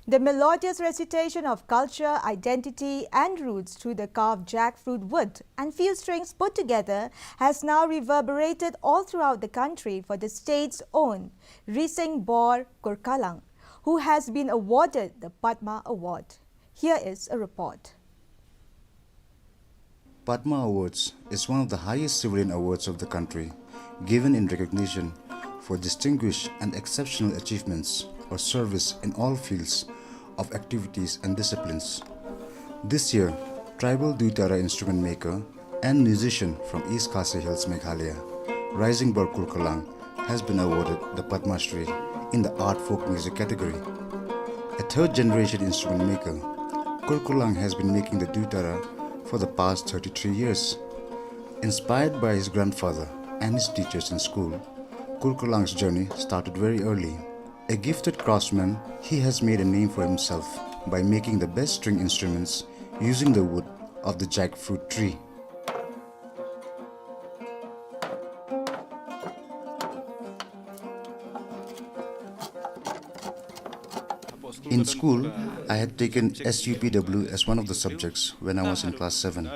The melodious recitation of culture, identity and roots through the carved jackfruit wood and few strings put together has now reverberated all throughout the country for the state's own Rising Bor Kurkalang, who has been awarded the Padma Award. Here is a report. Padma Awards is one of the highest civilian awards of the country, given in recognition for distinguished and exceptional achievements or service in all fields of activities and disciplines. This year, tribal Duitara instrument maker and musician from East Khasi Hills, Meghalaya, Rising Bor Kurkalang, has been awarded the Padma Shri in the art folk music category. A third-generation instrument maker, Kurkalang has been making the Duitara for the past 33 years. Inspired by his grandfather and his teachers in school, Kurkalang's journey started very early. A gifted craftsman, he has made a name for himself by making the best string instruments using the wood of the jackfruit tree. In school, I had taken SUPW as one of the subjects when I was in class 7.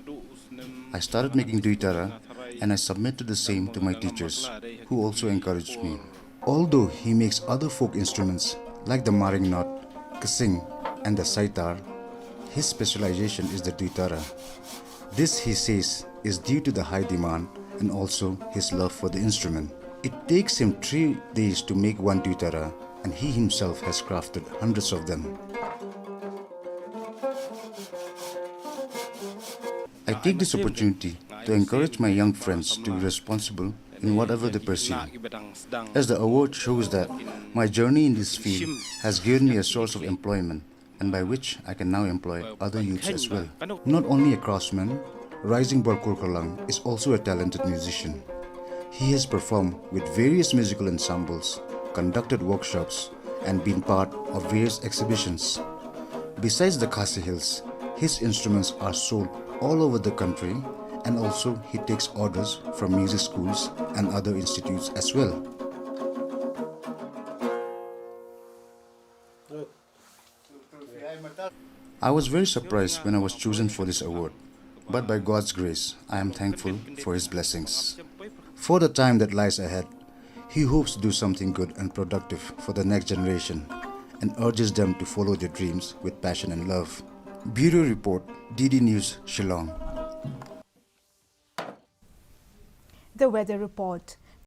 I started making Duitara and I submitted the same to my teachers, who also encouraged me. Although he makes other folk instruments like the maring knot, kasing and the saitar, his specialization is the Duitara. This, he says, is due to the high demand and also his love for the instrument. It takes him 3 days to make one Duitara, and he himself has crafted hundreds of them. I take this opportunity to encourage my young friends to be responsible in whatever they pursue, as the award shows that my journey in this field has given me a source of employment, and by which I can now employ other youths as well. Not only a craftsman, Rising Bor Kurkalang is also a talented musician. He has performed with various musical ensembles, conducted workshops, and been part of various exhibitions. Besides the Khasi Hills, his instruments are sold all over the country, and also he takes orders from music schools and other institutes as well. I was very surprised when I was chosen for this award, but by God's grace, I am thankful for His blessings. For the time that lies ahead, he hopes to do something good and productive for the next generation and urges them to follow their dreams with passion and love. Bureau Report, DD News, Shillong. The weather report.